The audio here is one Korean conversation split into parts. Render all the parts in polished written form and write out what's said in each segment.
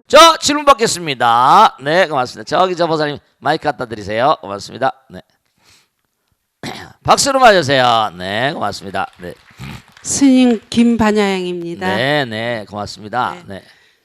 저 질문 받겠습니다. 네, 고맙습니다. 저기 저 보사님 마이크 갖다 드리세요. 고맙습니다. 네. 박수로 맞으세요. 네, 고맙습니다. 네. 스님 김반야양입니다. 네, 네, 고맙습니다. 네. 네.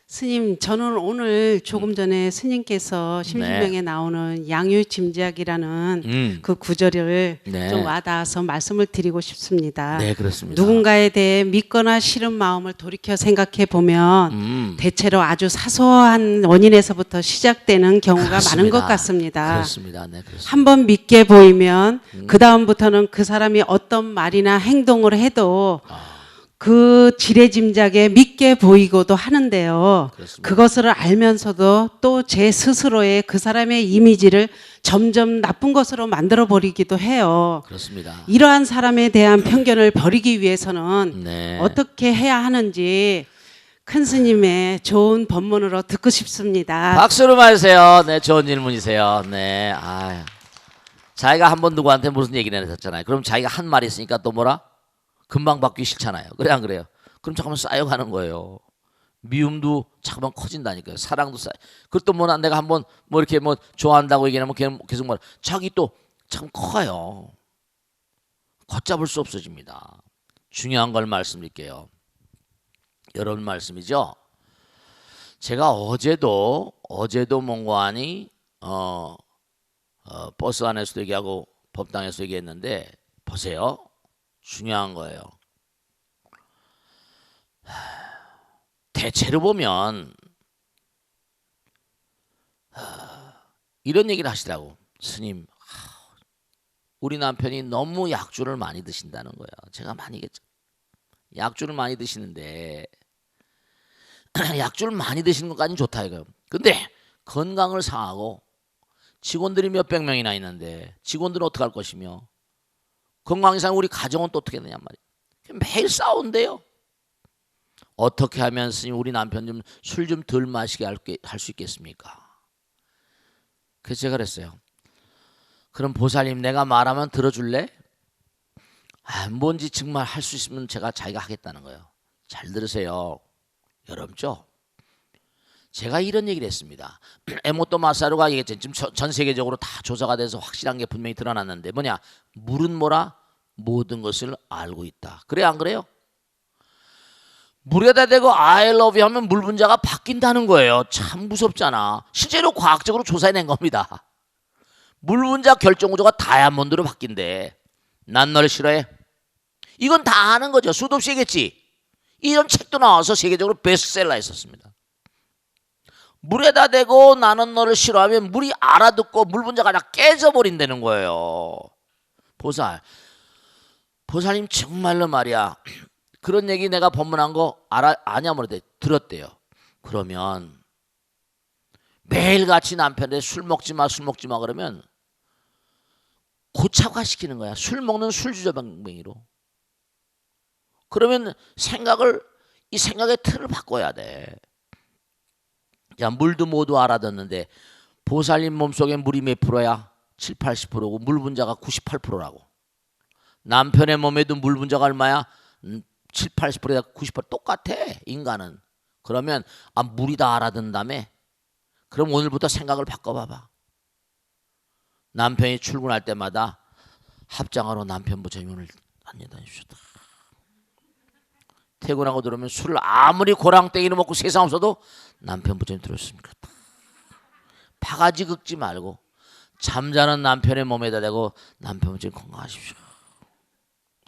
스님, 저는 오늘 조금 전에 스님께서 심신명에 나오는 양유짐작이라는 그 구절을 네. 좀 와닿아서 말씀을 드리고 싶습니다. 네, 그렇습니다. 누군가에 대해 믿거나 싫은 마음을 돌이켜 생각해 보면 대체로 아주 사소한 원인에서부터 시작되는 경우가 그렇습니다. 많은 것 같습니다. 그렇습니다. 네, 그렇습니다. 한번 믿게 보이면 그 다음부터는 그 사람이 어떤 말이나 행동을 해도 그 지레짐작에 믿게 보이고도 하는데요. 그렇습니다. 그것을 알면서도 또 제 스스로의 그 사람의 이미지를 점점 나쁜 것으로 만들어 버리기도 해요. 그렇습니다. 이러한 사람에 대한 편견을 버리기 위해서는 네. 어떻게 해야 하는지 큰 스님의 좋은 법문으로 듣고 싶습니다. 박수로 맞으세요. 네, 좋은 질문이세요. 네, 아유. 자기가 한 번 누구한테 무슨 얘기를 했었잖아요. 그럼 자기가 한 말이 있으니까 또 뭐라? 금방 바뀌기 싫잖아요. 그래 안 그래요? 그럼 잠깐만 쌓여가는 거예요. 미움도 잠깐만 커진다니까요. 사랑도 쌓여. 그것도 뭐 내가 한번 뭐 이렇게 뭐 좋아한다고 얘기하면 걔는 계속 말. 자기 또 참 커요. 걷잡을 수 없어집니다. 중요한 걸 말씀드릴게요. 여러분 말씀이죠. 제가 어제도 몽고하니 버스 안에서도 얘기하고 법당에서 얘기했는데 보세요. 중요한 거예요. 대체로 보면 이런 얘기를 하시더라고. 스님, 우리 남편이 너무 약주를 많이 드신다는 거예요. 제가 많이 얘기했죠. 약주를 많이 드시는데 약주를 많이 드시는 것까지는 좋다 이거예요. 근데 건강을 상하고 직원들이 몇백 명이나 있는데 직원들은 어떻게 할 것이며 건강 이상 우리 가정은 또 어떻게 되냐 말이에요. 매일 싸운대요. 어떻게 하면 스님 우리 남편 좀 술 좀 덜 마시게 할 수 있겠습니까? 그래서 제가 그랬어요. 그럼 보살님 내가 말하면 들어줄래? 뭔지 정말 할 수 있으면 자기가 하겠다는 거예요. 잘 들으세요. 여러분죠. 제가 이런 얘기를 했습니다. 에모토 마사루가 얘기했죠. 지금 전 세계적으로 다 조사가 돼서 확실한 게 분명히 드러났는데 뭐냐? 물은 뭐라? 모든 것을 알고 있다. 그래 안 그래요? 물에다 대고 I love you 하면 물 분자가 바뀐다는 거예요. 참 무섭잖아. 실제로 과학적으로 조사해낸 겁니다. 물 분자 결정 구조가 다이아몬드로 바뀐대. 난 널 싫어해. 이건 다 아는 거죠. 수도 없이 얘기했지. 이런 책도 나와서 세계적으로 베스트셀러 했었습니다. 물에다 대고 나는 너를 싫어하면 물이 알아듣고 물 분자가 다 깨져버린다는 거예요. 보살님 정말로 말이야. 그런 얘기 내가 법문한 거 아냐 모르대 들었대요. 그러면 매일같이 남편한테 술 먹지 마 그러면 고착화시키는 거야. 술 먹는 술주정뱅이로. 그러면 이 생각의 틀을 바꿔야 돼. 자, 물도 모두 알아듣는데 보살님 몸속에 물이 몇 프로야? 7, 80%고 물 분자가 98%라고. 남편의 몸에도 물 분자가 얼마야? 7, 80%야 90% 똑같아. 인간은. 그러면 물이 다 알아듣는다며? 그럼 오늘부터 생각을 바꿔봐봐. 남편이 출근할 때마다 합장하러 남편 부처님 오늘 안녕다니십시오. 퇴근하고 들어오면 술을 아무리 고랑땡이로 먹고 세상 없어도 남편 부처님 들었습니까? 바가지 긁지 말고 잠자는 남편의 몸에다 대고 남편 부처님 건강하십시오.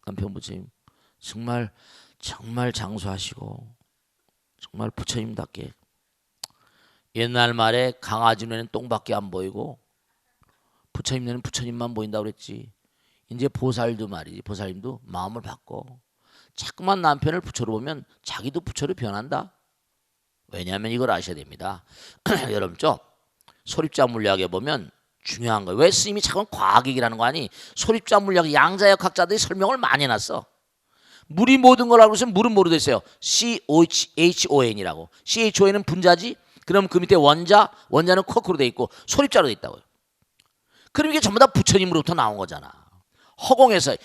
남편 부처님 정말 장수하시고 정말 부처님답게 옛날 말에 강아지 눈에는 똥밖에 안 보이고 부처님 눈에는 부처님만 보인다고 그랬지. 이제 보살도 말이지. 보살님도 마음을 바꿔. 자꾸만 남편을 부처로 보면 자기도 부처로 변한다. 왜냐하면 이걸 아셔야 됩니다. 여러분죠. 소립자 물리학에 보면 중요한 거예요. 왜 스님이 자꾸 과학 얘기라는 거 아니? 소립자 물리학 양자역학자들이 설명을 많이 해놨어. 물이 모든 걸 알고 있으면 물은 뭐로 돼 있어요? CHON이라고. CHON은 분자지? 그럼 그 밑에 원자는 코크로 돼 있고 소립자로 돼 있다고요. 그럼 이게 전부 다 부처님으로부터 나온 거잖아. 허공에서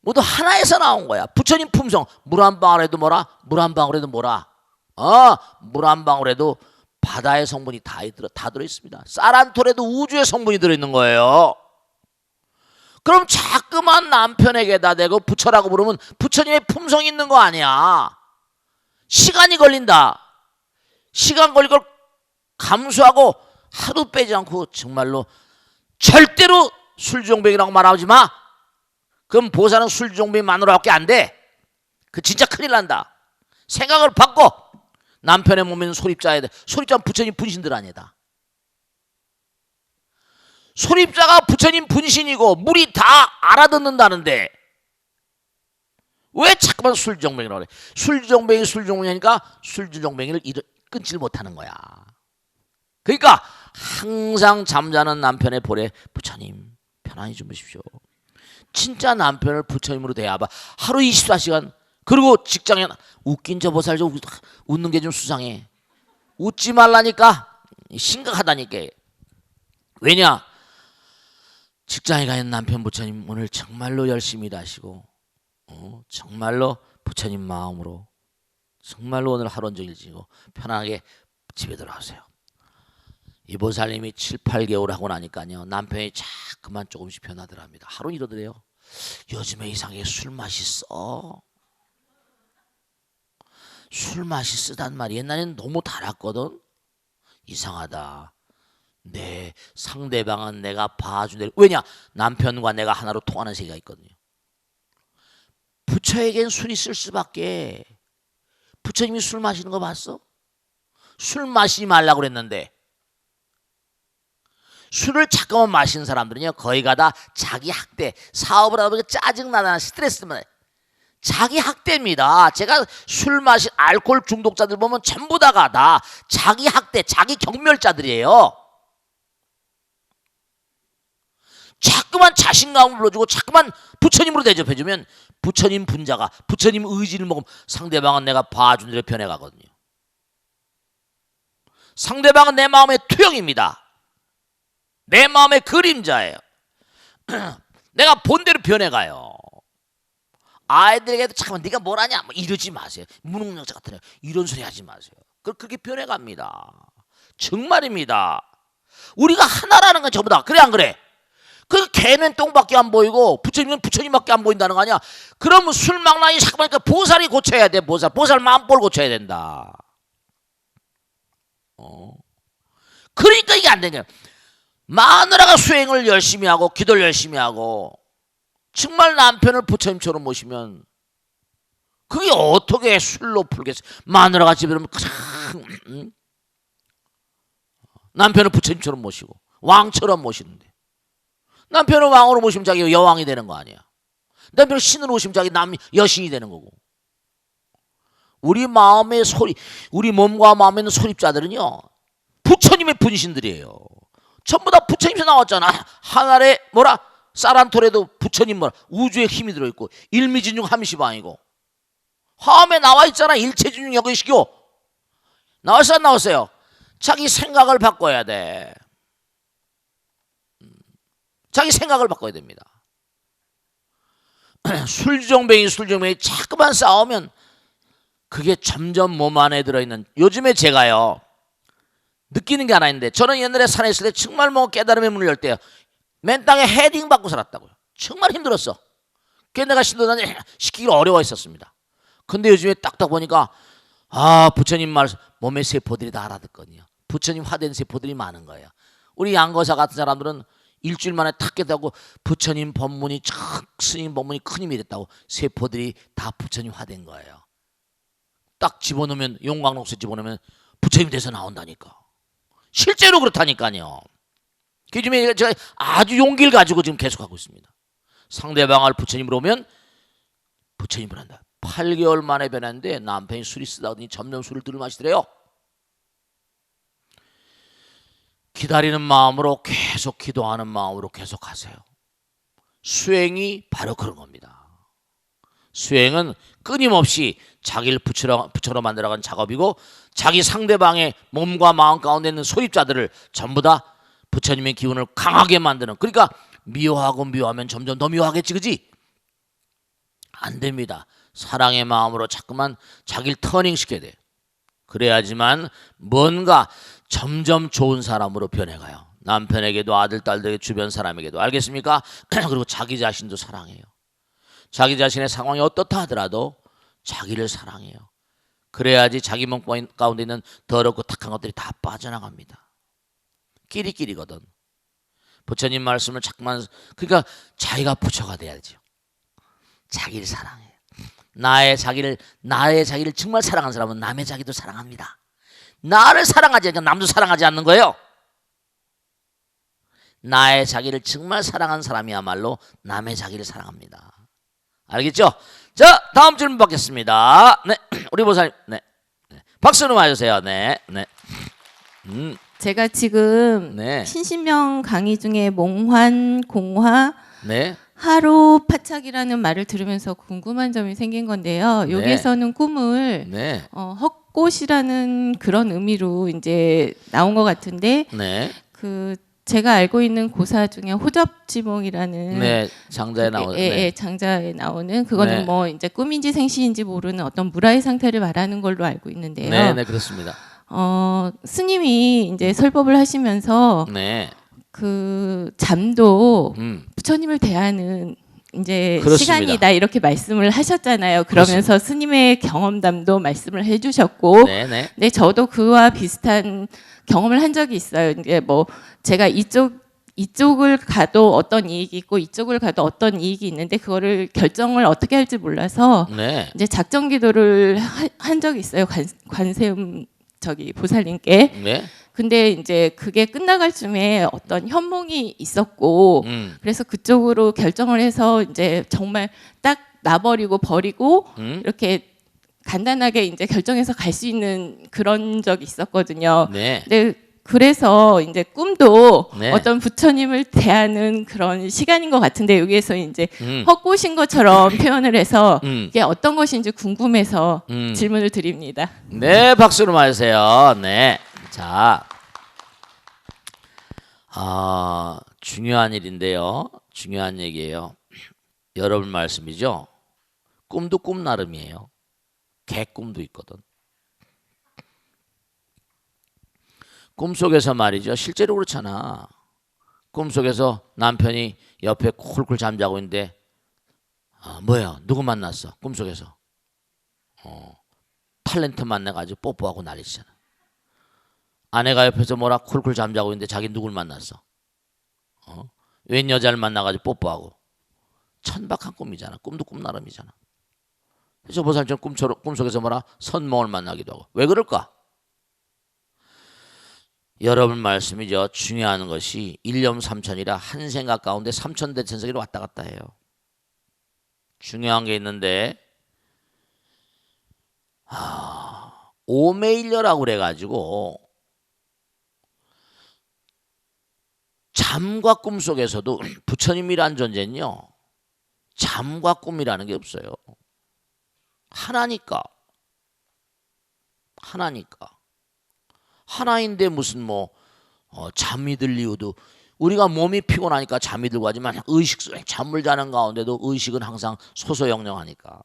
모두 하나에서 나온 거야. 부처님 품성. 물 한 방울에도 뭐라? 물 한 방울에도 뭐라? 물 한 방울에도 바다의 성분이 다 들어있습니다. 쌀 한 톨에도 우주의 성분이 들어있는 거예요. 그럼 자꾸만 남편에게다 대고 부처라고 부르면 부처님의 품성이 있는 거 아니야. 시간이 걸린다. 시간 걸릴 걸 감수하고 하루 빼지 않고 정말로 절대로 술주정뱅이라고 말하지 마. 그럼 보살은 술주정뱅이 마누라밖에 안 돼. 그 진짜 큰일 난다. 생각을 바꿔. 남편의 몸에 있는 소립자에 대해. 소립자는 부처님 분신들 아니다. 소립자가 부처님 분신이고 물이 다 알아듣는다는데 왜 자꾸만 술주정뱅이라고 그래. 술주정뱅이 하니까 술주정뱅이를 끊질 못하는 거야. 그러니까 항상 잠자는 남편의 볼에 부처님 편안히 주무십시오. 진짜 남편을 부처님으로 대해봐. 하루 24시간. 그리고 직장에 웃긴 저 보살 좀 웃는 게 좀 수상해. 웃지 말라니까. 심각하다니까. 왜냐? 직장에 가 있는 남편 부처님 오늘 정말로 열심히 일하시고 정말로 부처님 마음으로 정말로 오늘 하루 종일 지고 편하게 집에 돌아오세요. 이 보살님이 7, 8개월 하고 나니까요 남편이 자꾸만 조금씩 변하더랍니다. 하루 이러더래요. 요즘에 이상하게 술 맛이 써. 술 맛이 쓰단 말이 옛날에는 너무 달았거든. 이상하다. 네, 상대방은 내가 봐주는. 왜냐? 남편과 내가 하나로 통하는 세계가 있거든요. 부처에겐 술이 쓸 수밖에. 부처님이 술 마시는 거 봤어? 술 마시지 말라고 그랬는데 술을 자꾸만 마시는 사람들은요 거의가 다 자기 학대, 사업을 하다 보니까 짜증나는 스트레스만 자기 학대입니다. 제가 술 마신 알코올 중독자들 보면 전부 다가 다 자기 학대, 자기 경멸자들이에요. 자꾸만 자신감을 불러주고 자꾸만 부처님으로 대접해주면 부처님 분자가 부처님 의지를 먹으면 상대방은 내가 봐준 대로 변해가거든요. 상대방은 내 마음의 투영입니다. 내 마음의 그림자예요. 내가 본대로 변해가요. 아이들에게도 잠깐만 네가 뭘 하냐 뭐 이러지 마세요. 무능력자 같은 애 이런 소리 하지 마세요. 그렇게 변해갑니다. 정말입니다. 우리가 하나라는 건 전부 다 그래 안 그래? 그 걔는 똥밖에 안 보이고 부처님은 부처님밖에 안 보인다는 거 아니야? 그러면 술망나니 자꾸만 그러니까 보살이 고쳐야 돼. 보살 마음볼 고쳐야 된다. 그러니까 이게 안 되냐? 마누라가 수행을 열심히 하고 기도를 열심히 하고 정말 남편을 부처님처럼 모시면 그게 어떻게 술로 풀겠어? 마누라가 집에 오면 남편을 부처님처럼 모시고 왕처럼 모시는데 남편을 왕으로 모시면 자기가 여왕이 되는 거 아니야? 남편을 신으로 모시면 자기 여신이 되는 거고. 우리 마음의 소리, 우리 몸과 마음에 있는 소립자들은요 부처님의 분신들이에요. 전부 다 부처님에서 나왔잖아. 하늘에 뭐라 쌀 한 톨에도 부처님 뭐라 우주의 힘이 들어있고 일미진중 함시방이고 화엄에 나와 있잖아. 일체진중 여기시교 나왔어요 안 나왔어요? 자기 생각을 바꿔야 돼. 자기 생각을 바꿔야 됩니다. 술주정뱅이 자꾸만 싸우면 그게 점점 몸 안에 들어있는. 요즘에 제가요 느끼는 게 하나 있는데 저는 옛날에 산에 있을 때 정말 뭐 깨달음의 문을 열 때요 맨 땅에 헤딩 받고 살았다고요. 정말 힘들었어. 그게 내가 신도단지 시키기가 어려워했었습니다. 근데 요즘에 딱딱 보니까 부처님 말 몸의 세포들이 다 알아듣거든요. 부처님 화된 세포들이 많은 거예요. 우리 양거사 같은 사람들은 일주일 만에 탁 깨닫고 부처님 법문이 스님 법문이 큰 힘이 됐다고 세포들이 다 부처님 화된 거예요. 딱 집어넣으면 용광록수 집어넣으면 부처님 돼서 나온다니까. 실제로 그렇다니까요. 요즘에 제가 아주 용기를 가지고 지금 계속하고 있습니다. 상대방을 부처님으로 오면 부처님으로 한다. 8개월 만에 변했는데 남편이 술이 쓰다더니 점점 술을 들을 마시더래요. 기다리는 마음으로 계속 기도하는 마음으로 계속 하세요. 수행이 바로 그런 겁니다. 수행은 끊임없이 자기를 부처로 만들어가는 작업이고 자기 상대방의 몸과 마음 가운데 있는 소립자들을 전부 다 부처님의 기운을 강하게 만드는. 그러니까 미워하면 점점 더 미워하겠지, 그지? 안 됩니다. 사랑의 마음으로 자꾸만 자기를 터닝시켜야 돼. 그래야지만 뭔가 점점 좋은 사람으로 변해가요. 남편에게도 아들, 딸들에게 주변 사람에게도. 알겠습니까? 그리고 자기 자신도 사랑해요. 자기 자신의 상황이 어떻다 하더라도 자기를 사랑해요. 그래야지 자기 몸 가운데 있는 더럽고 탁한 것들이 다 빠져나갑니다. 끼리끼리거든. 부처님 말씀을 자꾸만, 그러니까 자기가 부처가 돼야죠. 자기를 사랑해요. 나의 자기를 정말 사랑하는 사람은 남의 자기도 사랑합니다. 나를 사랑하지 않으니까 남도 사랑하지 않는 거예요. 나의 자기를 정말 사랑하는 사람이야말로 남의 자기를 사랑합니다. 알겠죠? 자, 다음 질문 받겠습니다. 네, 우리 보사님, 네, 박수 좀 해주세요. 네. 제가 지금 네. 신신명 강의 중에 몽환, 공화, 네. 하루 파착이라는 말을 들으면서 궁금한 점이 생긴 건데요. 네. 여기에서는 꿈을 네. 헛꽃이라는 그런 의미로 이제 나온 것 같은데 네. 그 제가 알고 있는 고사 중에 호접지몽이라는 네. 장자에 나오는. 예, 장자에 나오는 그거는 네. 뭐 이제 꿈인지 생시인지 모르는 어떤 무라의 상태를 말하는 걸로 알고 있는데요. 네, 네, 그렇습니다. 스님이 이제 설법을 하시면서 네. 그 잠도 음. 부처님을 대하는 이제 그렇습니다. 시간이다 이렇게 말씀을 하셨잖아요. 그러면서 그렇습니다. 스님의 경험담도 말씀을 해주셨고, 네, 네. 네 저도 그와 비슷한 경험을 한 적이 있어요. 이제 뭐 제가 이쪽을 가도 어떤 이익이 있고 이쪽을 가도 어떤 이익이 있는데 그거를 결정을 어떻게 할지 몰라서 네. 이제 작정 기도를 한 적이 있어요. 관세음 보살님께. 네. 근데 이제 그게 끝나갈 쯤에 어떤 현몽이 있었고 그래서 그쪽으로 결정을 해서 이제 정말 딱 놔버리고 버리고 이렇게 간단하게 이제 결정해서 갈 수 있는 그런 적이 있었거든요. 네. 근데 그래서 이제 꿈도 네. 어떤 부처님을 대하는 그런 시간인 것 같은데 여기에서 이제 음. 헛꽃인 것처럼 표현을 해서 음. 이게 어떤 것인지 궁금해서 음. 질문을 드립니다. 네, 박수로 맞으세요. 네. 자, 중요한 일인데요. 중요한 얘기예요. 여러분 말씀이죠. 꿈도 꿈 나름이에요. 개꿈도 있거든. 꿈속에서 말이죠. 실제로 그렇잖아. 꿈속에서 남편이 옆에 콜콜 잠자고 있는데 뭐야? 누구 만났어? 꿈속에서. 탤런트 만나가지고 뽀뽀하고 난리잖아. 아내가 옆에서 뭐라 콜콜 잠자고 있는데 자기 누굴 만났어? 웬 여자를 만나가지고 뽀뽀하고. 천박한 꿈이잖아. 꿈도 꿈 나름이잖아. 그래서 보살처럼 꿈속에서 뭐라 선몽을 만나기도 하고. 왜 그럴까? 여러분 말씀이죠. 중요한 것이 일념삼천이라 한 생각 가운데 삼천대천세계로 왔다 갔다 해요. 중요한 게 있는데 오메일려라고 그래가지고 잠과 꿈 속에서도 부처님이란 존재는요. 잠과 꿈이라는 게 없어요. 하나니까. 하나인데 무슨 잠이 들 이유도 우리가 몸이 피곤하니까 잠이 들고 하지만 잠을 자는 가운데도 의식은 항상 소소영령하니까.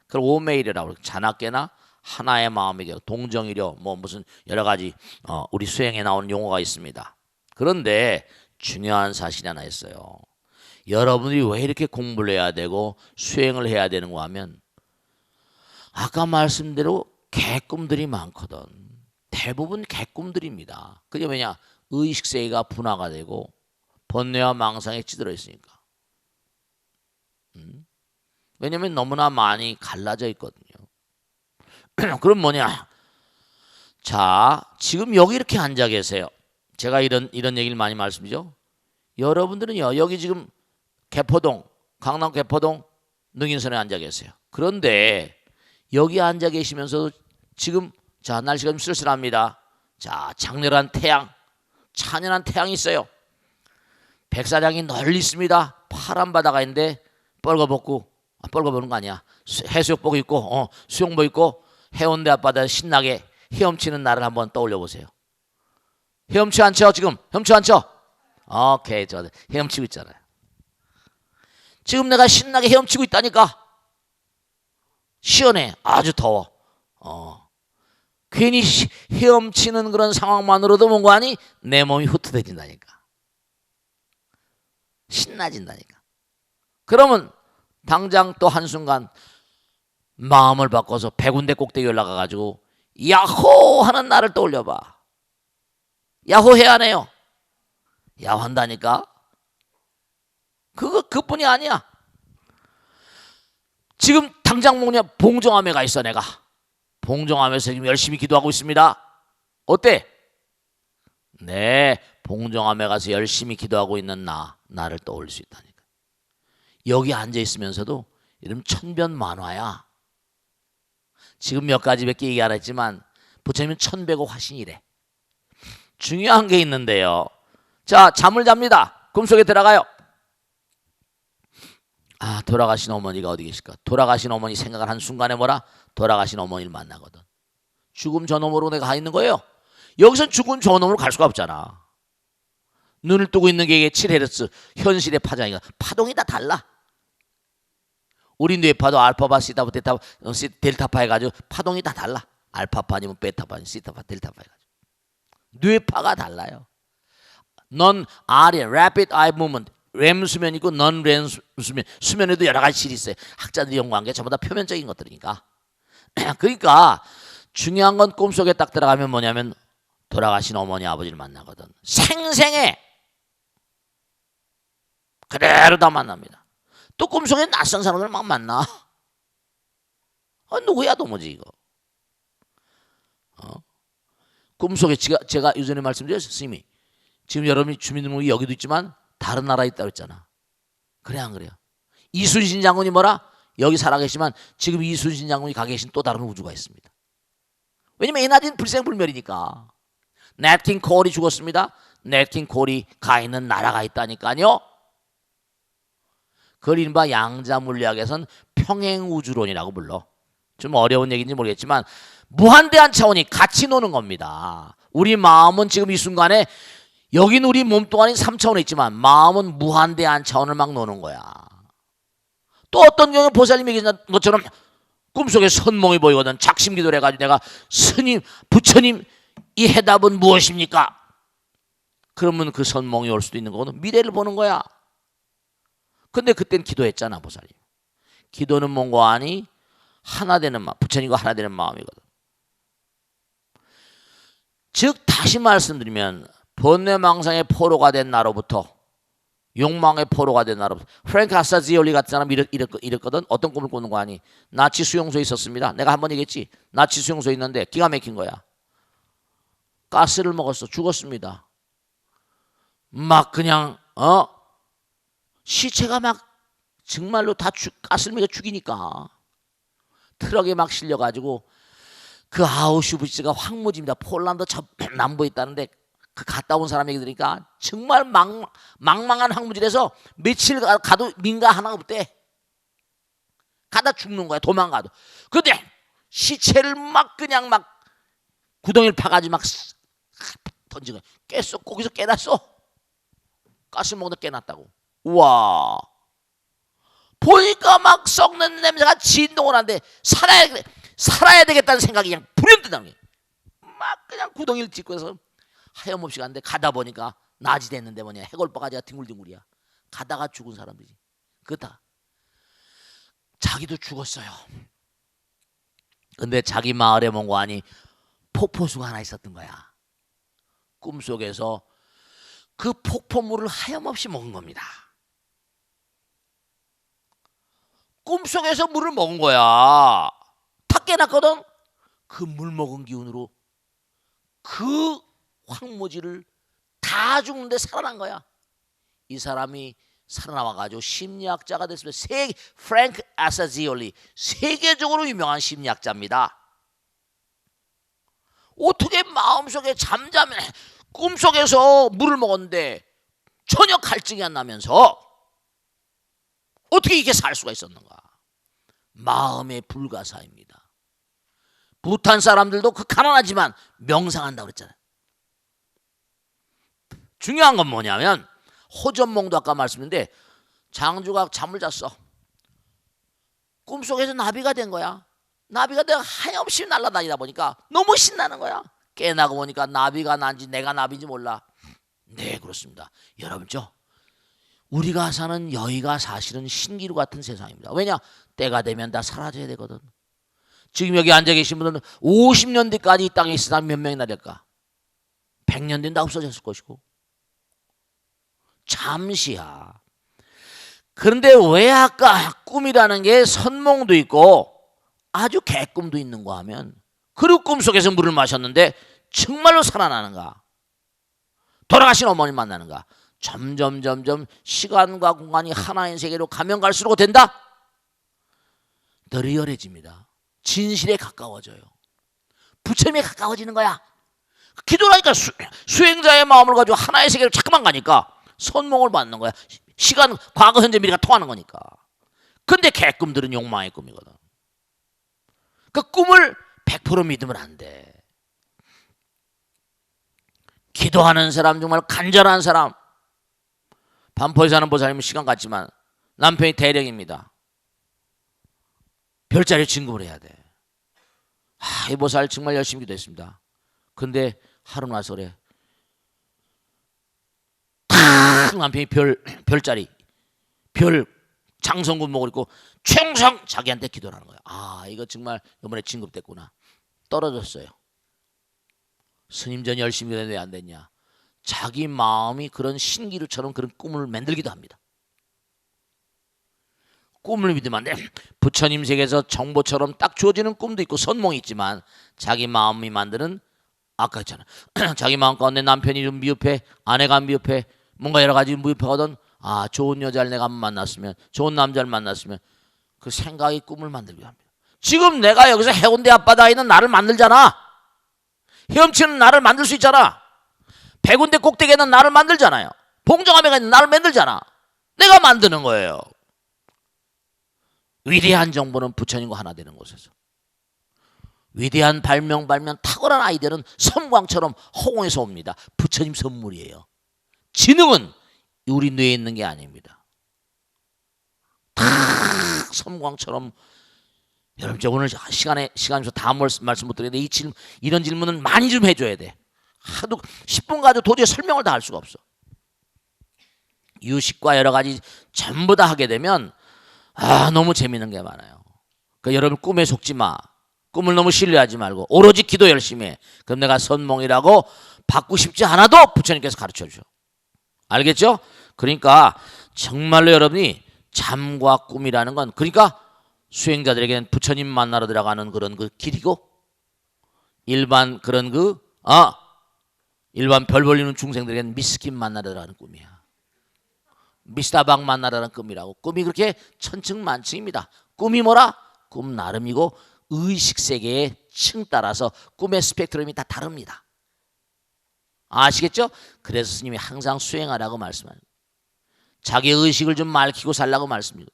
그걸 오메일이라고 자나깨나 하나의 마음이게 동정이려 무슨 여러 가지 우리 수행에 나오는 용어가 있습니다. 그런데 중요한 사실이 하나 있어요. 여러분들이 왜 이렇게 공부를 해야 되고 수행을 해야 되는가 하면 아까 말씀대로 개꿈들이 많거든. 대부분 개꿈들입니다. 그게 왜냐? 의식세계가 분화가 되고 번뇌와 망상에 찌들어 있으니까. 왜냐하면 너무나 많이 갈라져 있거든요. 그럼 뭐냐? 자, 지금 여기 이렇게 앉아 계세요. 제가 이런 얘기를 많이 말씀드리죠. 여러분들은요, 여기 지금 강남 개포동 능인선에 앉아 계세요. 그런데 여기 앉아 계시면서도 지금 자, 날씨가 좀 쓸쓸합니다. 자, 장렬한 태양, 찬연한 태양이 있어요. 백사장이 널리 있습니다. 파란 바다가 있는데 뻘거벗는 거 아니야. 해수욕복 입고 수영복 입고 해운대 앞바다에 신나게 헤엄치는 나를 한번 떠올려 보세요. 헤엄치 않죠? 지금 헤엄치 않죠? 오케이, 저 헤엄치고 있잖아요. 지금 내가 신나게 헤엄치고 있다니까. 시원해. 아주 더워. 괜히 헤엄치는 그런 상황만으로도 뭔가 하니 내 몸이 후투해진다니까. 신나진다니까. 그러면 당장 또 한순간 마음을 바꿔서 100군데 꼭대기 올라가가지고 야호 하는 나를 떠올려봐. 야호 해야 하네요. 야호 한다니까. 그뿐이 아니야. 지금 당장 뭐냐, 봉정암에 가 있어. 내가 봉정암에서 지금 열심히 기도하고 있습니다. 어때? 네, 봉정암에 가서 열심히 기도하고 있는 나를 떠올릴 수 있다니까. 여기 앉아 있으면서도 이름 천변만화야. 지금 몇 가지밖에 얘기 안 했지만 부처님은 천백호 화신이래. 중요한 게 있는데요. 자, 잠을 잡니다. 꿈속에 들어가요. 아, 돌아가신 어머니가 어디 계실까? 돌아가신 어머니 생각을 한 순간에 뭐라? 돌아가신 어머니를 만나거든. 죽음 저놈으로 내가 가 있는 거예요. 여기선 죽음 저놈으로 갈 수가 없잖아. 눈을 뜨고 있는 게 7헤르츠 현실의 파장이가 파동이 다 달라. 우리 뇌파도 알파파, 시타파, 델타파 해가지고 파동이 다 달라. 알파파 아니면 베타파 아니면 시타파, 델타파 해가지고 뇌파가 달라요. 넌 REM, Rapid Eye Movement, REM 수면이 있고 non REM 수면, 수면에도 여러 가지 질이 있어요. 학자들이 연구한 게 전부 다 표면적인 것들이니까. 그러니까 중요한 건 꿈속에 딱 들어가면 뭐냐면 돌아가신 어머니 아버지를 만나거든. 생생해. 그대로 다 만납니다. 또 꿈속에 낯선 사람들 막 만나. 누구야 도무지 이거. 꿈속에 제가 예전에 말씀드렸어요. 스님이 지금 여러분이 주민등록이 여기도 있지만 다른 나라에 있다고 했잖아. 그래 안 그래요? 이순신 장군이 뭐라? 여기 살아계시지만 지금 이순신 장군이 가 계신 또 다른 우주가 있습니다. 왜냐면 에나디는 불생불멸이니까. 넷킹 콜이 죽었습니다. 넷킹 콜이 가 있는 나라가 있다니까요. 그걸 이른바 양자물리학에선 평행우주론이라고 불러. 좀 어려운 얘기인지 모르겠지만 무한대한 차원이 같이 노는 겁니다. 우리 마음은 지금 이 순간에 여긴 우리 몸 동안인 3차원에 있지만 마음은 무한대한 차원을 막 노는 거야. 또 어떤 경우에 보살님이 얘기한 것처럼 꿈속에 선몽이 보이거든. 작심기도를 해가지고 내가 스님, 부처님 이 해답은 무엇입니까? 그러면 그 선몽이 올 수도 있는 거거든. 미래를 보는 거야. 근데 그땐 기도했잖아 보살님. 기도는 뭔가 아니 하나 되는 마음, 부처님과 하나 되는 마음이거든. 즉 다시 말씀드리면 번뇌망상의 포로가 된 나로부터 욕망의 포로가 된 나로부터 프랭크 아사지올리 같은 사람 이랬거든. 어떤 꿈을 꾸는 거 아니? 나치 수용소에 있었습니다. 내가 한번 얘기했지. 나치 수용소에 있는데 기가 막힌 거야. 가스를 먹었어. 죽었습니다. 막 그냥 시체가 막 정말로 다 가스를 먹여 죽이니까 트럭에 막 실려가지고 그 아우슈비츠가 황무지입니다. 폴란드 저 남부에 있다는데 그 갔다 온 사람 얘기 들으니까 정말 망망한 황무지에서 며칠 가도 민가 하나가 없대. 가다 죽는 거야. 도망가도. 그런데 시체를 막 그냥 막 구덩이를 파가지고 막 던지고 깼어. 거기서 깨났어. 가스 먹는 깨났다고. 우와. 보니까 막 썩는 냄새가 진동을 하는데 살아야 되겠다는 생각이 그냥 불현듯 나는 거야. 막 그냥 구덩이를 짚고 해서 하염없이 갔는데 가다 보니까 낮이 됐는데 뭐냐 해골바가지가 뒹굴뒹굴이야. 가다가 죽은 사람들이. 그렇다. 자기도 죽었어요. 근데 자기 마을에 뭔가 아니 폭포수가 하나 있었던 거야. 꿈속에서 그 폭포물을 하염없이 먹은 겁니다. 꿈속에서 물을 먹은 거야. 탁 깨놨거든. 그 물 먹은 기운으로 그 황무지를 다 죽는데 살아난 거야. 이 사람이 살아나와가지고 심리학자가 됐습니다. 프랭크 아사지올리 세계적으로 유명한 심리학자입니다. 어떻게 마음속에 잠자면 꿈속에서 물을 먹었는데 전혀 갈증이 안 나면서 어떻게 이렇게 살 수가 있었는가? 마음의 불가사입니다. 부탄 사람들도 그 가난하지만 명상한다고 그랬잖아요. 중요한 건 뭐냐면 호전몽도 아까 말씀했는데 장주가 잠을 잤어. 꿈속에서 나비가 된 거야. 나비가 내가 하염없이 날아다니다 보니까 너무 신나는 거야. 깨나고 보니까 나비가 난지 내가 나비인지 몰라. 네, 그렇습니다. 여러분죠, 우리가 사는 여기가 사실은 신기루 같은 세상입니다. 왜냐? 때가 되면 다 사라져야 되거든. 지금 여기 앉아 계신 분들은 50년 뒤까지 이 땅에 있을 사람 몇 명이나 될까? 100년 뒤는 다 없어졌을 것이고. 잠시야. 그런데 왜 아까 꿈이라는 게 선몽도 있고 아주 개꿈도 있는가 하면, 그리고 꿈속에서 물을 마셨는데 정말로 살아나는가? 돌아가신 어머니 만나는가? 점점 시간과 공간이 하나인 세계로 가면 갈수록 된다? 더 리얼해집니다. 진실에 가까워져요. 부처님에 가까워지는 거야. 기도하니까 수행자의 마음을 가지고 하나의 세계로 자꾸만 가니까 선몽을 받는 거야. 시간, 과거, 현재, 미래가 통하는 거니까. 근데 개꿈들은 욕망의 꿈이거든. 그 꿈을 100% 믿으면 안 돼. 기도하는 사람, 정말 간절한 사람. 반포에 사는 보살님은 시간 같지만 남편이 대령입니다. 별자리 진급을 해야 돼. 이 보살 정말 열심히 기도했습니다. 근데 하루 나서 그래. 탁 남편이 별자리, 별 장성군복을 입고 충성 자기한테 기도를 하는 거야. 이거 정말 이번에 진급됐구나. 떨어졌어요. 스님 전 열심히 기도했는데 왜 안 됐냐? 자기 마음이 그런 신기루처럼 그런 꿈을 만들기도 합니다. 꿈을 믿으면 안 돼. 부처님 세계에서 정보처럼 딱 주어지는 꿈도 있고 선몽이 있지만 자기 마음이 만드는, 아까 했잖아. 자기 마음 가운데 남편이 좀 미흡해, 아내가 미흡해, 뭔가 여러 가지 미흡하거든. 좋은 여자를 내가 만났으면, 좋은 남자를 만났으면, 그 생각이 꿈을 만들기도 합니다. 지금 내가 여기서 해운대 앞바다에 있는 나를 만들잖아. 헤엄치는 나를 만들 수 있잖아. 백운대 꼭대기에 있는 나를 만들잖아요. 봉정암에 있는 나를 만들잖아. 내가 만드는 거예요. 위대한 정보는 부처님과 하나 되는 곳에서, 위대한 발명, 탁월한 아이디어는 섬광처럼 허공에서 옵니다. 부처님 선물이에요. 지능은 우리 뇌에 있는 게 아닙니다. 탁 섬광처럼. 여러분, 저 오늘 시간에서 다 말씀 못 드리는데 이런 질문은 많이 좀 해줘야 돼. 하도 10분 가지고 도저히 설명을 다 할 수가 없어. 유식과 여러 가지 전부 다 하게 되면 너무 재밌는 게 많아요. 그러니까 여러분, 꿈에 속지 마. 꿈을 너무 신뢰하지 말고 오로지 기도 열심히 해. 그럼 내가 선몽이라고 받고 싶지 않아도 부처님께서 가르쳐 줘. 알겠죠? 그러니까 정말로 여러분이 잠과 꿈이라는 건, 그러니까 수행자들에게는 부처님 만나러 들어가는 그런 그 길이고, 일반 그런 일반 별 벌리는 중생들에게는 미스킨 만나러 들어가는 꿈이야. 미스다방 만나러 가는 꿈이라고. 꿈이 그렇게 천층만층입니다. 꿈이 뭐라? 꿈 나름이고 의식세계의 층 따라서 꿈의 스펙트럼이 다 다릅니다. 아시겠죠? 그래서 스님이 항상 수행하라고 말씀하는, 자기 의식을 좀 맑히고 살라고 말씀드려요.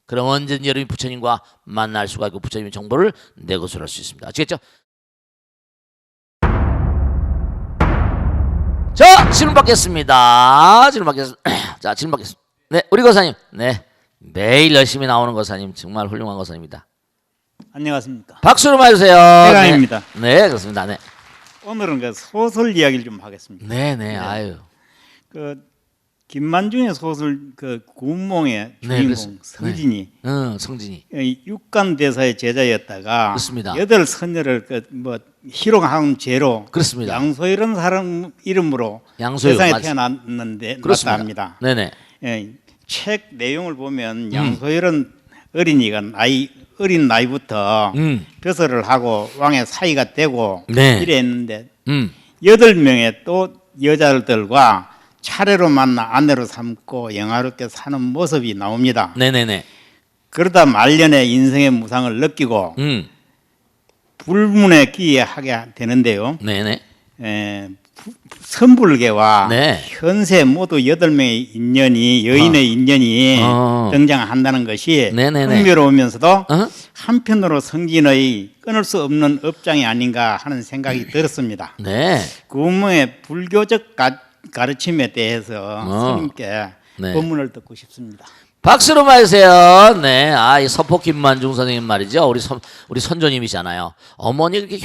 그럼 언제든지 여러분이 부처님과 만날 수가 있고 부처님의 정보를 내고서 할 수 있습니다. 아시겠죠? 자, 질문 받겠습니다. 자, 질문 받겠습니다. 네, 우리 거사님. 네, 매일 열심히 나오는 거사님, 정말 훌륭한 거사님입니다. 안녕하십니까. 박수로 맞으세요. 대강입니다. 네, 그렇습니다. 네. 오늘은 그 소설 이야기를 좀 하겠습니다. 네. 아유. 그 김만중의 소설 그 구운몽의 주인공 성진이, 성진이 육간 대사의 제자였다가 그렇습니다. 8선녀를 희롱한 죄로 그렇습니다. 양소이라는 사람 이름으로 양소요, 세상에 맞... 태어났는데 그렇습니다. 맞다 합니다. 네네. 책 내용을 보면 양소이라는 어린이가 어린 나이부터 벼슬을 하고 왕의 사이가 되고 이랬는데 8명의 또 여자들과 차례로 만나 아내로 삼고 영화롭게 사는 모습이 나옵니다. 네네네. 그러다 말년에 인생의 무상을 느끼고 불문에 기여하게 되는데요. 네네. 선불계와 현세 모두 8명의 인연이, 여인의 인연이 등장한다는 것이 흥미로우면서도 한편으로 성진의 끊을 수 없는 업장이 아닌가 하는 생각이 들었습니다. 구운몽의 불교적 가르침에 대해서 스님께 법문을 듣고 싶습니다. 박수로 맞으세요. 네, 이 서포 김만중 선생님 말이죠. 우리 선조님이잖아요. 어머니 그렇게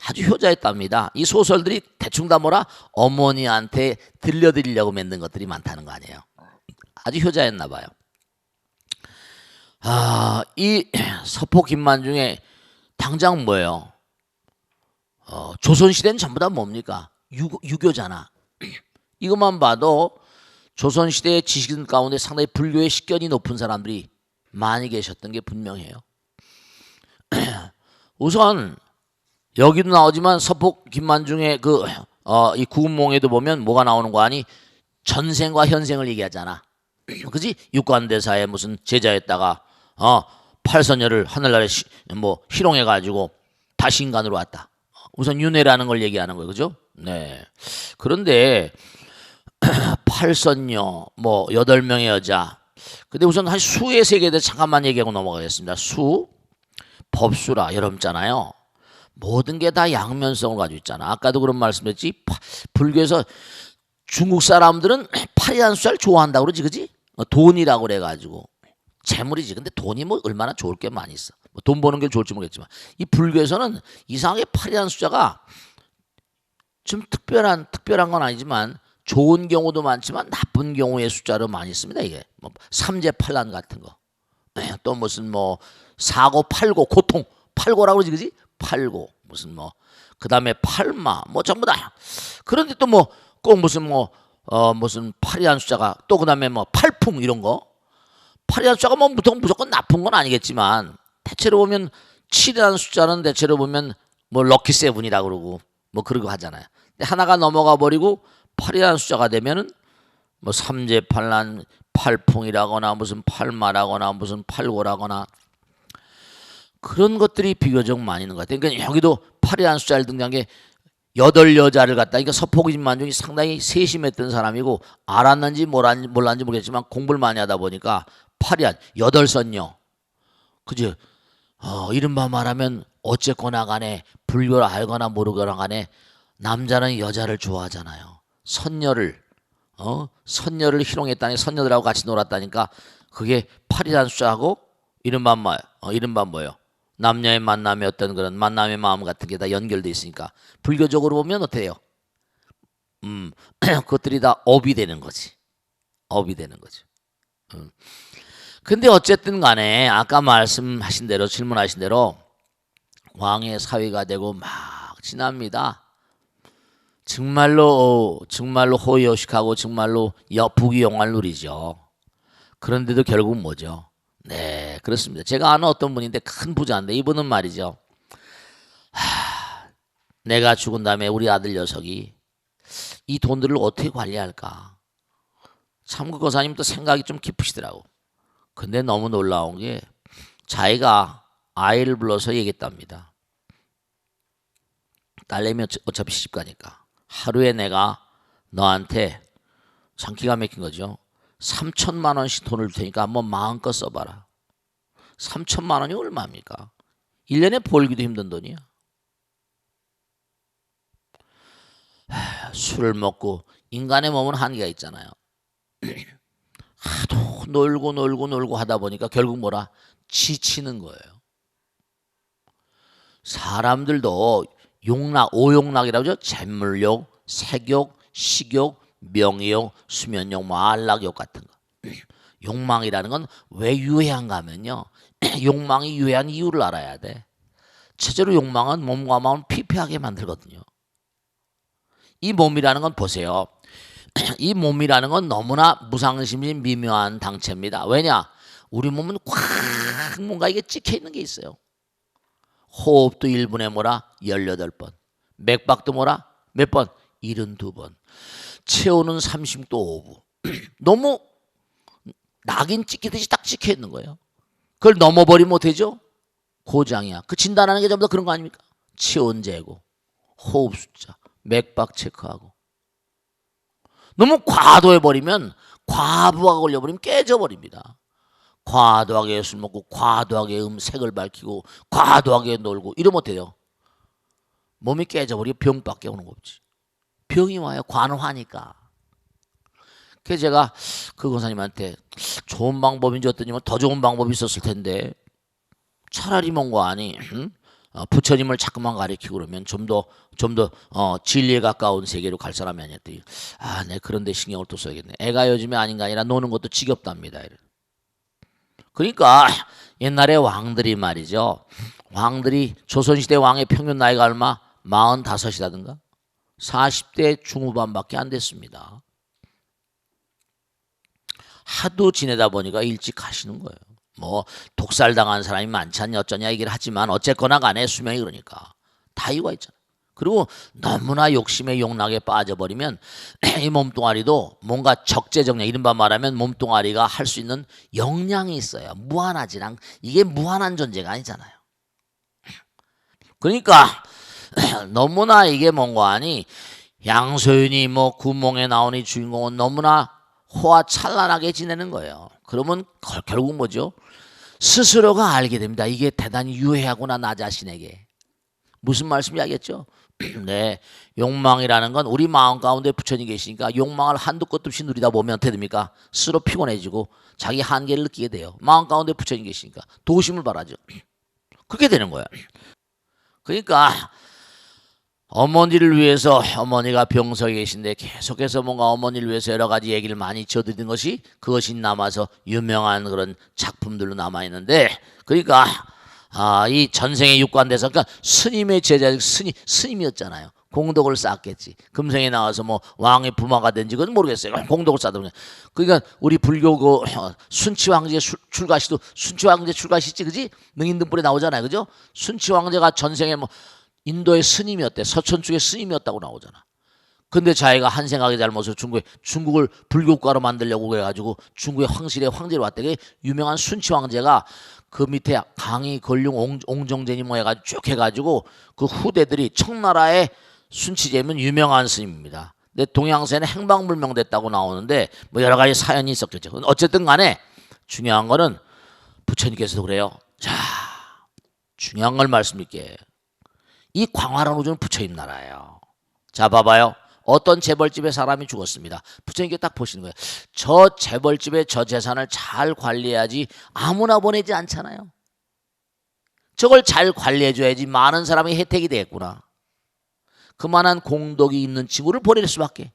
아주 효자였답니다. 이 소설들이 대충 다 뭐라 어머니한테 들려드리려고 만든 것들이 많다는 거 아니에요. 아주 효자였나 봐요. 이 서포 김만중의 당장 뭐예요? 조선시대는 전부 다 뭡니까? 유교잖아. 이것만 봐도 조선시대의 지식인 가운데 상당히 불교의 식견이 높은 사람들이 많이 계셨던 게 분명해요. 우선 여기도 나오지만 서포 김만중의 이 구운몽에도 보면 뭐가 나오는 거 아니? 전생과 현생을 얘기하잖아. 그지? 육관대사의 무슨 제자였다가 팔선녀를 하늘나라에 희롱해가지고 다시 인간으로 왔다. 우선 윤회라는 걸 얘기하는 거예요, 그죠? 네. 그런데 팔선녀, 8명의 여자. 근데 우선 한 수의 세계에 대해서 잠깐만 얘기하고 넘어가겠습니다. 수, 법수라 여러분 있잖아요. 모든 게 다 양면성을 가지고 있잖아. 아까도 그런 말씀했지. 불교에서 중국 사람들은 팔이라는 숫자를 좋아한다고 그러지, 그지? 돈이라고 그래가지고 재물이지. 근데 돈이 얼마나 좋을 게 많이 있어. 돈 버는 게 좋을지 모르겠지만 이 불교에서는 이상하게 팔이라는 숫자가 좀 특별한 건 아니지만 좋은 경우도 많지만 나쁜 경우의 숫자로 많이 씁니다. 이게 삼재팔란 같은 거. 또 무슨 사고 팔고 고통 팔고라고 그러지, 그지? 팔고 무슨 그다음에 팔마 전부 다. 그런데 또 꼭 무슨 팔이라는 숫자가 또 그다음에 팔풍 이런 거. 팔이라는 숫자가 무조건 나쁜 건 아니겠지만 대체로 보면 7이라는 숫자는 대체로 보면 럭키 세븐이라고 그러고 그런 거 하잖아요. 근데 하나가 넘어가 버리고 8이라는 숫자가 되면은 삼재팔란 팔풍이라거나 무슨 팔마라거나 무슨 팔고라거나 그런 것들이 비교적 많이 있는 것 같아요. 그러니까 여기도 8이라는 숫자를 등장한 게 8여자를 갖다. 그러니까 서포 김만중이 상당히 세심했던 사람이고 알았는지 몰랐는지 모르겠지만 공부를 많이 하다 보니까 8선녀. 그죠? 이른바 말하면 어쨌거나 간에 불교를 알거나 모르거나 간에 남자는 여자를 좋아하잖아요. 선녀를 희롱했다니 선녀들하고 같이 놀았다니까 그게 8이라는 숫자하고 이른바 뭐예요? 남녀의 만남의 어떤 그런 만남의 마음 같은 게 다 연결돼 있으니까 불교적으로 보면 어때요? 그것들이 다 업이 되는 거지. 업이 되는 거죠. 근데 어쨌든 간에 아까 말씀하신 대로 질문하신 대로 왕의 사위가 되고 막 지납니다. 정말로 호의호식하고 정말로 부귀영화를 누리죠. 그런데도 결국 뭐죠? 네, 그렇습니다. 제가 아는 어떤 분인데 큰 부자인데 이분은 말이죠. 내가 죽은 다음에 우리 아들 녀석이 이 돈들을 어떻게 관리할까? 참 그 거사님도 생각이 좀 깊으시더라고. 근데 너무 놀라운 게 자기가 아이를 불러서 얘기했답니다. 딸내미 어차피 시집가니까 하루에 내가 너한테 참 기가 막힌 거죠. 3천만 원씩 돈을 줄 테니까 한번 마음껏 써봐라. 3천만 원이 얼마입니까? 1년에 벌기도 힘든 돈이야. 술을 먹고 인간의 몸은 한계가 있잖아요. 하도 놀고 하다 보니까 결국 뭐라? 지치는 거예요. 사람들도 오욕락이라고 하죠. 재물욕, 색욕, 식욕, 명예욕, 수면욕, 안락욕 같은 거. 욕망이라는 건 왜 유해한가 하면요. 욕망이 유해한 이유를 알아야 돼. 첫째로 욕망은 몸과 마음을 피폐하게 만들거든요. 이 몸이라는 건 보세요. 이 몸이라는 건 너무나 무상심이 미묘한 당체입니다. 왜냐? 우리 몸은 꽉 뭔가 이게 찍혀 있는 게 있어요. 호흡도 1분에 18번. 맥박도 몇 번? 72번. 체온은 30도 5분. 너무 낙인 찍히듯이 딱 찍혀 있는 거예요. 그걸 넘어버리면 어떡하죠? 고장이야. 그 진단하는 게 전부 다 그런 거 아닙니까? 체온 재고, 호흡 숫자, 맥박 체크하고. 너무 과도해버리면 과부하가 걸려버리면 깨져버립니다. 과도하게 술 먹고 과도하게 색을 밝히고 과도하게 놀고 이러면 어때요? 몸이 깨져버리고 병밖에 오는 거 없지. 병이 와요. 관화니까. 그래서 제가 그 권사님한테 좋은 방법인 줄 알았더니 더 좋은 방법이 있었을 텐데 차라리 뭔가 아니 부처님을 자꾸만 가리키고 그러면 좀 더 진리에 가까운 세계로 갈 사람이 아니었더니 내 그런데 신경을 또 써야겠네. 애가 요즘에 아닌가 아니라 노는 것도 지겹답니다. 그러니까 옛날에 왕들이 말이죠. 왕들이 조선시대 왕의 평균 나이가 얼마? 45이라든가 40대 중후반밖에 안 됐습니다. 하도 지내다 보니까 일찍 가시는 거예요. 뭐 독살당한 사람이 많지 않냐 어쩌냐 얘기를 하지만 어쨌거나 간에 수명이 그러니까 다 이유가 있잖아요. 그리고 너무나 욕심에 용락에 빠져버리면 이 몸뚱아리도 뭔가 적재적량 이른바 말하면 몸뚱아리가 할 수 있는 역량이 있어요. 무한하지랑 이게 무한한 존재가 아니잖아요. 그러니까 너무나 이게 뭔가 아니 양소윤이 뭐 구몽에 나오니 주인공은 너무나 호화찬란하게 지내는 거예요. 그러면 결국 뭐죠? 스스로가 알게 됩니다. 이게 대단히 유해하구나 나 자신에게. 무슨 말씀인지 알겠죠? 네, 욕망이라는 건 우리 마음 가운데 부처님 계시니까 욕망을 한두 끝도 없이 누리다 보면 어떻게 됩니까? 스스로 피곤해지고 자기 한계를 느끼게 돼요. 마음 가운데 부처님 계시니까 도심을 바라죠. 그렇게 되는 거예요. 그러니까 어머니를 위해서 어머니가 병석에 계신데 계속해서 뭔가 어머니를 위해서 여러 가지 얘기를 많이 지어드린 것이 그것이 남아서 유명한 그런 작품들로 남아있는데 그러니까 이 전생의 육관대사 그러니까 스님의 제자 스님이었잖아요. 공덕을 쌓았겠지. 금생에 나와서 뭐 왕의 부마가 된지 그건 모르겠어요. 공덕을 쌓던 그러니까 우리 불교 그 순치 황제 출가시도 순치 황제 출가시지 그지? 능인등불에 나오잖아요. 그죠? 순치 황제가 전생에 뭐 인도의 스님이었대. 서천 쪽의 스님이었다고 나오잖아. 근데 자기가 한 생각의 잘못으로 중국을 불교국가로 만들려고 그래가지고 중국의 황실의 황제로 왔대. 그 유명한 순치 황제가 그 밑에 강희 걸륭 옹정제니 뭐 해가지고 쭉 해가지고 그 후대들이 청나라의 순치제면 유명한 스님입니다. 근데 동양세는 행방불명됐다고 나오는데 뭐 여러 가지 사연이 있었겠죠. 어쨌든 간에 중요한 거는 부처님께서도 그래요. 자, 중요한 걸 말씀드릴게요. 이 광활한 우주는 부처님 나라예요. 자, 봐봐요. 어떤 재벌집에 사람이 죽었습니다. 부처님께 딱 보시는 거예요. 저 재벌집의 저 재산을 잘 관리해야지 아무나 보내지 않잖아요. 저걸 잘 관리해줘야지 많은 사람이 혜택이 되겠구나. 그만한 공덕이 있는 친구를 보낼 수밖에.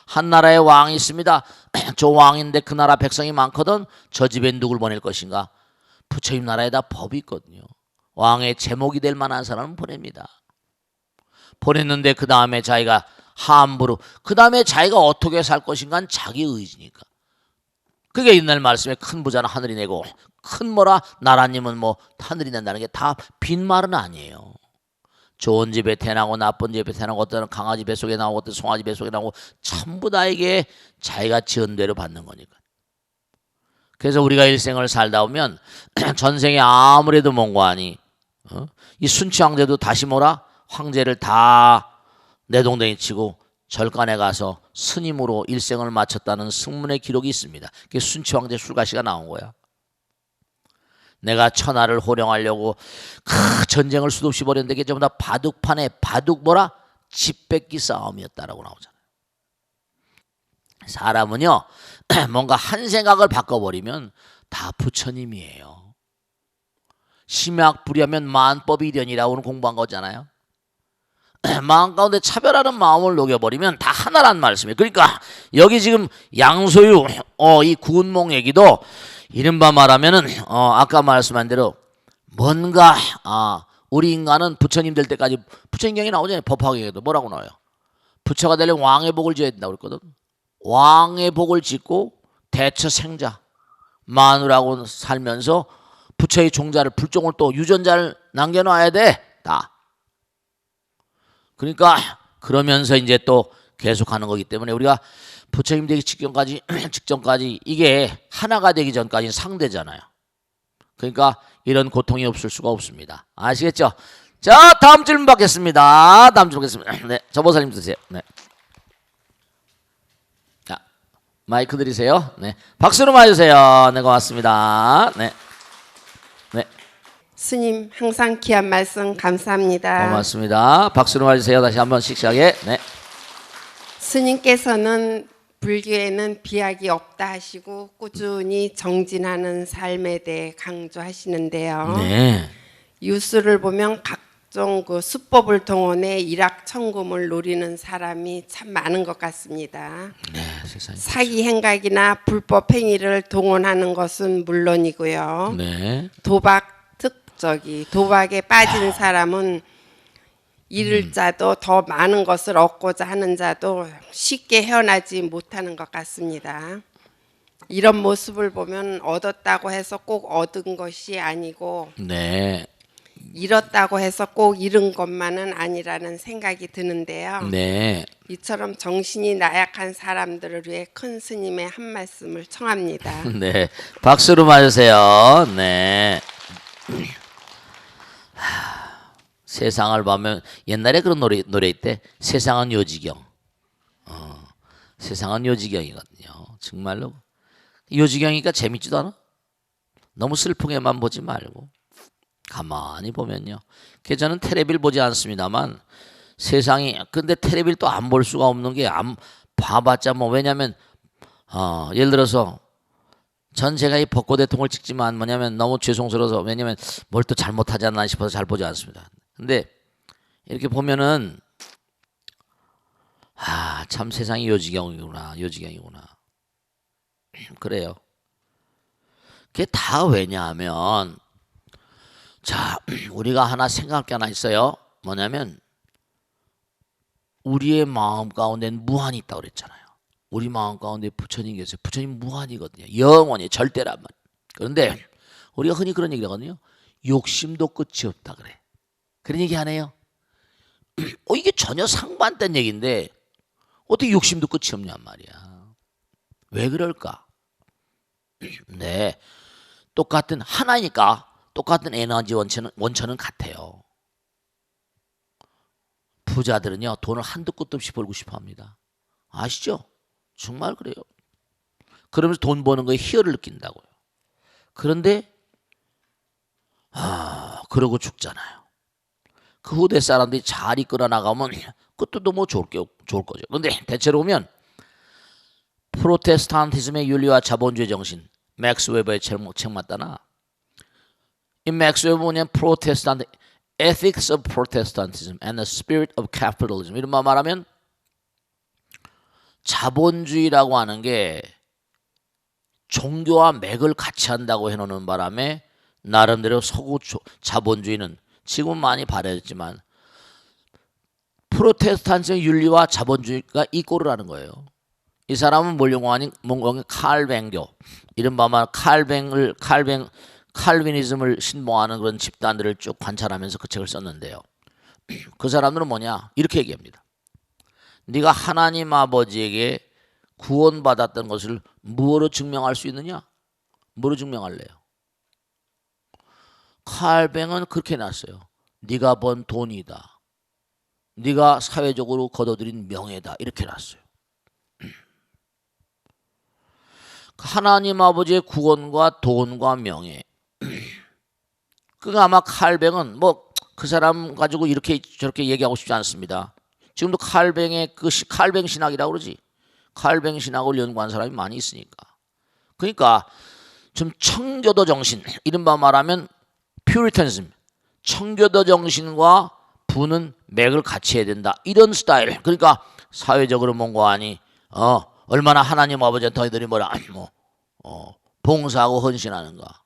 한 나라에 왕이 있습니다. 저 왕인데 그 나라 백성이 많거든. 저 집에 누굴 보낼 것인가? 부처님 나라에다 법이 있거든요. 왕의 제목이 될 만한 사람은 보냅니다. 보냈는데 그 다음에 자기가 함부로 그 다음에 자기가 어떻게 살 것인가는 자기 의지니까. 그게 옛날 말씀에 큰 부자는 하늘이 내고 큰 뭐라 나라님은 뭐 하늘이 낸다는 게 다 빈말은 아니에요. 좋은 집에 태어나고 나쁜 집에 태어나고 어떤 강아지 뱃속에 나오고 어떤 송아지 뱃속에 나오고 전부 다 이게 자기가 지은 대로 받는 거니까. 그래서 우리가 일생을 살다 보면 전생에 아무래도 뭔가 하니 이 순치 황제도 다시 뭐라 황제를 다 내동댕이 치고 절간에 가서 스님으로 일생을 마쳤다는 승문의 기록이 있습니다. 그게 순치 황제 술가시가 나온 거야. 내가 천하를 호령하려고 그 전쟁을 수도 없이 벌였는데 그게 전부 다 바둑판에 바둑 뭐라 집뺏기 싸움이었다라고 나오잖아요. 사람은요 뭔가 한 생각을 바꿔버리면 다 부처님이에요. 심약불이하면 만법이 일련이라고 공부한 거잖아요. 마음 가운데 차별하는 마음을 녹여버리면 다 하나란 말씀이에요. 그러니까 여기 지금 양소유 이 구운몽 얘기도 이른바 말하면은 아까 말씀한 대로 뭔가 우리 인간은 부처님 될 때까지 부처님경에 나오잖아요. 법화경에도 뭐라고 나와요? 부처가 되려면 왕의 복을 지어야 된다고 그랬거든. 왕의 복을 짓고 대처 생자 마누라고 살면서 부처의 종자를 불종을 또 유전자를 남겨놔야 돼. 다. 그러니까 그러면서 이제 또 계속하는 거기 때문에 우리가 부처님 되기 직전까지 이게 하나가 되기 전까지는 상대잖아요. 그러니까 이런 고통이 없을 수가 없습니다. 아시겠죠? 자, 다음 질문 받겠습니다. 다음 질문 받겠습니다. 네, 저보사님 드세요. 네. 자, 마이크 드리세요. 네, 박수로 맞으세요. 네, 고맙습니다. 네, 네. 스님 항상 귀한 말씀 감사합니다. 고맙습니다. 박수로 맞으세요. 다시 한번 씩씩하게. 네. 스님께서는 불교에는 비약이 없다 하시고 꾸준히 정진하는 삶에 대해 강조하시는데요. 네. 뉴스를 보면 각종 그 수법을 동원해 일확천금을 노리는 사람이 참 많은 것 같습니다. 네, 세상에. 사기 행각이나 불법 행위를 동원하는 것은 물론이고요. 네. 도박 특적이 도박에 빠진 사람은 잃을 자도 더 많은 것을 얻고자 하는 자도 쉽게 헤어나지 못하는 것 같습니다. 이런 모습을 보면 얻었다고 해서 꼭 얻은 것이 아니고 네. 잃었다고 해서 꼭 잃은 것만은 아니라는 생각이 드는데요. 네. 이처럼 정신이 나약한 사람들을 위해 큰 스님의 한 말씀을 청합니다. 네. 박수로 맞으세요. 네. 세상을 보면 옛날에 그런 노래 있대. 세상은 요지경. 세상은 요지경이거든요. 정말로 요지경이니까 재밌지도 않아. 너무 슬프게만 보지 말고 가만히 보면요. 그 저는 텔레비를 보지 않습니다만 세상이 근데 텔레비를 또 안 볼 수가 없는 게 안 봐봤자 뭐 왜냐면 예를 들어서 전 제가 이 벚꽃 대통을 찍지만 뭐냐면 너무 죄송스러워서 왜냐면 뭘 또 잘못하지 않나 싶어서 잘 보지 않습니다. 근데 이렇게 보면은 참 세상이 요지경이구나. 그래요. 그게 다 왜냐하면 자 우리가 하나 생각할 게 하나 있어요. 뭐냐면 우리의 마음 가운데는 무한이 있다고 그랬잖아요. 우리 마음 가운데 부처님 계세요. 부처님 무한이거든요. 영원히 절대란 말. 그런데 우리가 흔히 그런 얘기를 하거든요. 욕심도 끝이 없다 그래. 그런 얘기 안 해요. 이게 전혀 상반된 얘기인데 어떻게 욕심도 끝이 없냔 말이야. 왜 그럴까? 네, 똑같은 하나니까 똑같은 에너지 원천은 같아요. 부자들은요 돈을 한도 끝도 없이 벌고 싶어합니다. 아시죠? 정말 그래요. 그러면서 돈 버는 거에 희열을 느낀다고요. 그런데 그러고 죽잖아요. 그 후대 사람들이 잘 이끌어 나가면 그것도 뭐 좋을 거죠. 그런데 대체로 보면 프로테스탄티즘의 윤리와 자본주의 정신 맥스 웨버의 책 맞다나 이 맥스 웨버 뭐냐면 프로테스탄트 Ethics of Protestantism and the Spirit of Capitalism 이런 말 말하면 자본주의라고 하는 게 종교와 맥을 같이 한다고 해놓는 바람에 나름대로 서구 자본주의는 지금 많이 발달했지만 프로테스탄트 윤리와 자본주의가 이꼬를 하는 거예요. 이 사람은 뭘 연구하니? 칼뱅교 이른바 칼빈이즘을 신봉하는 그런 집단들을 쭉 관찰하면서 그 책을 썼는데요. 그 사람들은 뭐냐? 이렇게 얘기합니다. 네가 하나님 아버지에게 구원받았던 것을 무엇으로 증명할 수 있느냐? 뭐로 증명할래요? 칼뱅은 그렇게 놨어요. 네가 번 돈이다. 네가 사회적으로 거둬들인 명예다. 이렇게 놨어요. 하나님 아버지의 구원과 돈과 명예. 그거 아마 칼뱅은 뭐 그 사람 가지고 이렇게 저렇게 얘기하고 싶지 않습니다. 지금도 칼뱅의 칼뱅 신학이라고 그러지. 칼뱅 신학을 연구한 사람이 많이 있으니까. 그러니까 좀 청교도 정신, 이른바 말하면 퓨리탄즘, 청교도 정신과 부는 맥을 같이 해야 된다. 이런 스타일. 그러니까 사회적으로 뭔가 하니 얼마나 하나님 아버지한테 너희들이 봉사하고 헌신하는가.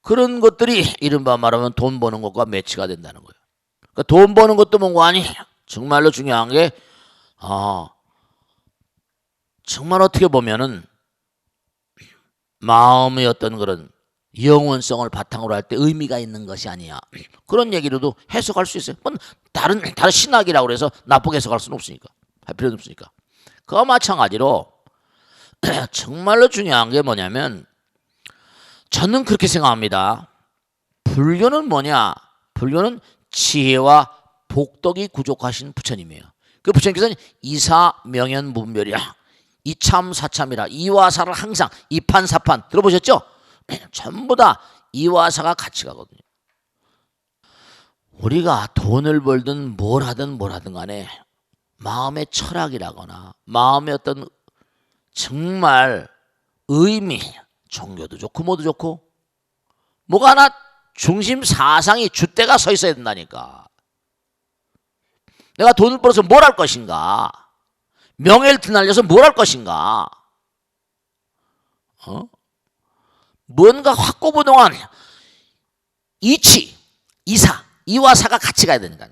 그런 것들이 이른바 말하면 돈 버는 것과 매치가 된다는 거예요. 그러니까 돈 버는 것도 뭔가 아니 정말로 중요한 게 정말 어떻게 보면은 마음의 어떤 그런 영원성을 바탕으로 할 때 의미가 있는 것이 아니야. 그런 얘기로도 해석할 수 있어요. 다른 신학이라고 해서 나쁘게 해석할 수는 없으니까. 할 필요는 없으니까. 그와 마찬가지로 정말로 중요한 게 뭐냐면 저는 그렇게 생각합니다. 불교는 뭐냐? 불교는 지혜와 복덕이 부족하신 부처님이에요. 그 부처님께서는 이사명연문별이야. 이참사참이라. 이와사를 항상 이판사판 들어보셨죠? 전부 다 이와사가 같이 가거든요. 우리가 돈을 벌든 뭘 하든 간에 마음의 철학이라거나 마음의 어떤 정말 의미, 종교도 좋고 뭐도 좋고 뭐가 하나 중심 사상이 줏대가 서 있어야 된다니까. 내가 돈을 벌어서 뭘 할 것인가? 명예를 드날려서 뭘 할 것인가? 뭔가 확고부동한 이치, 이와 사가 같이 가야 되니까.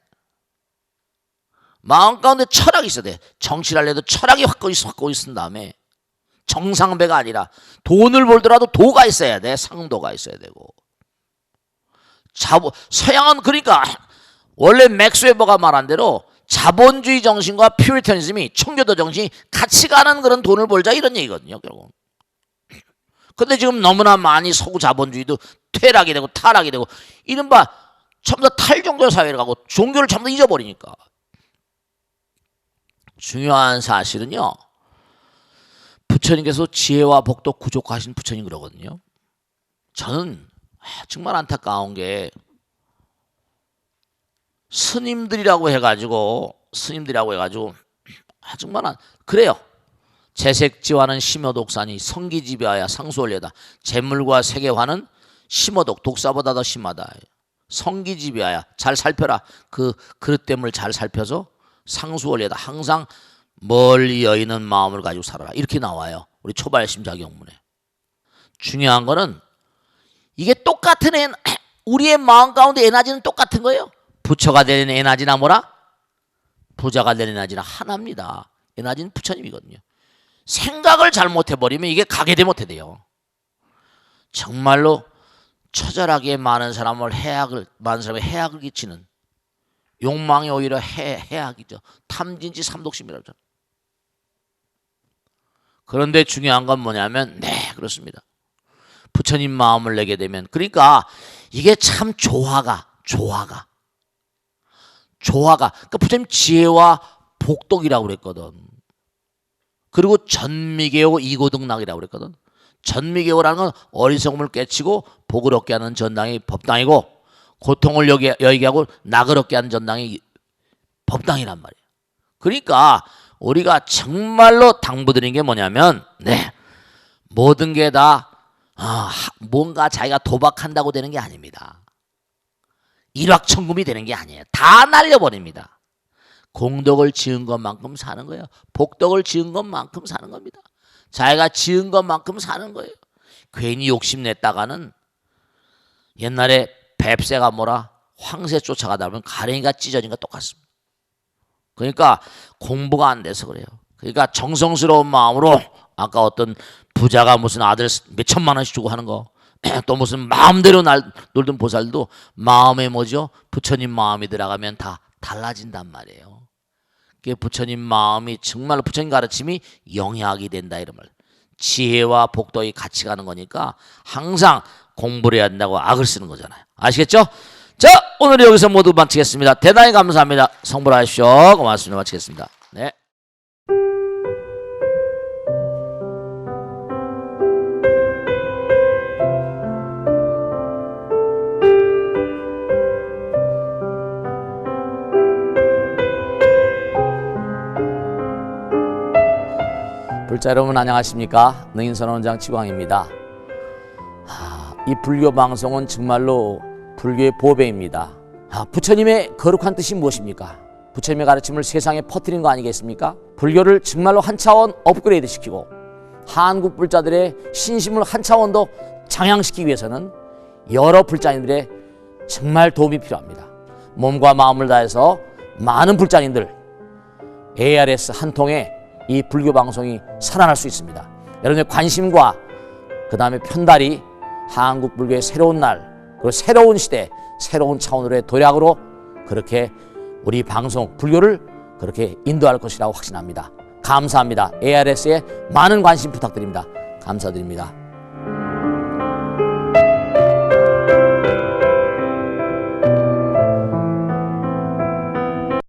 마음 가운데 철학이 있어야 돼. 정치를 하려도 철학이 확고히 있은 다음에 정상배가 아니라 돈을 벌더라도 도가 있어야 돼. 상도가 있어야 되고. 서양은 그러니까 원래 맥스 웨버가 말한 대로 자본주의 정신과 퓨리터니즘이 청교도 정신이 같이 가는 그런 돈을 벌자 이런 얘기거든요. 결국. 근데 지금 너무나 많이 서구 자본주의도 퇴락이 되고 타락이 되고 이른바 전부 다 탈종교 사회를 가고 종교를 전부 다 잊어버리니까. 중요한 사실은요. 부처님께서 지혜와 복도 구족하신 부처님 그러거든요. 저는 정말 안타까운 게 스님들이라고 해가지고 정말 그래요. 재색지화는 심어독사니 성기지배하여 상수원례다. 재물과 세계화는 심어독 독사보다 더 심하다. 성기지배하여 잘 살펴라. 그 그릇됨을 잘 살펴서 상수원례다. 항상 멀리 여의는 마음을 가지고 살아라. 이렇게 나와요. 우리 초발심자경문에. 중요한 거는 이게 똑같은 우리의 마음 가운데 에너지는 똑같은 거예요. 부처가 되는 에너지나 뭐라? 부자가 되는 에너지나 하나입니다. 에너지는 부처님이거든요. 생각을 잘못해버리면 이게 가게돼 못해 돼요. 정말로 처절하게 많은 사람의 해악을 끼치는 욕망이 오히려 해악이죠. 탐진치 삼독심이라고 하죠. 그런데 중요한 건 뭐냐면 그렇습니다. 부처님 마음을 내게 되면 그러니까 이게 참 조화가 그러니까 부처님 지혜와 복덕이라고 그랬거든. 그리고 전미개호 이고등락이라고 그랬거든. 전미개호라는 건 어리석음을 깨치고 복을 얻게 하는 전당이 법당이고 고통을 여기게 하고 낙을 얻게 하는 전당이 법당이란 말이에요. 그러니까 우리가 정말로 당부드린 게 뭐냐면 모든 게 다 뭔가 자기가 도박한다고 되는 게 아닙니다. 일확천금이 되는 게 아니에요. 다 날려버립니다. 공덕을 지은 것만큼 사는 거예요. 복덕을 지은 것만큼 사는 겁니다. 자기가 지은 것만큼 사는 거예요. 괜히 욕심냈다가는 옛날에 뱁새가 뭐라 황새 쫓아가다 보면 가랭이가 찢어진 거 똑같습니다. 그러니까 공부가 안 돼서 그래요. 그러니까 정성스러운 마음으로 아까 어떤 부자가 무슨 아들 몇 천만 원씩 주고 하는 거 또 무슨 마음대로 놀던 보살도 마음에 뭐죠? 부처님 마음이 들어가면 다 달라진단 말이에요. 그게 부처님 마음이 정말 부처님 가르침이 영향이 된다 이런 말. 지혜와 복덕이 같이 가는 거니까 항상 공부를 해야 된다고 악을 쓰는 거잖아요. 아시겠죠? 자, 오늘 여기서 모두 마치겠습니다. 대단히 감사합니다. 성불하십시오. 고맙습니다. 마치겠습니다. 네. 불자 여러분 안녕하십니까? 능인선원장 치광입니다. 이 불교 방송은 정말로 불교의 보배입니다. 부처님의 거룩한 뜻이 무엇입니까? 부처님의 가르침을 세상에 퍼뜨린 거 아니겠습니까? 불교를 정말로 한 차원 업그레이드 시키고 한국 불자들의 신심을 한 차원 더 장양시키기 위해서는 여러 불자님들의 정말 도움이 필요합니다. 몸과 마음을 다해서 많은 불자님들 ARS 한 통에 이 불교 방송이 살아날 수 있습니다. 여러분의 관심과 그 다음에 편달이 한국 불교의 새로운 날 그리고 새로운 시대 새로운 차원으로의 도약으로 그렇게 우리 방송 불교를 그렇게 인도할 것이라고 확신합니다. 감사합니다. ARS에 많은 관심 부탁드립니다. 감사드립니다.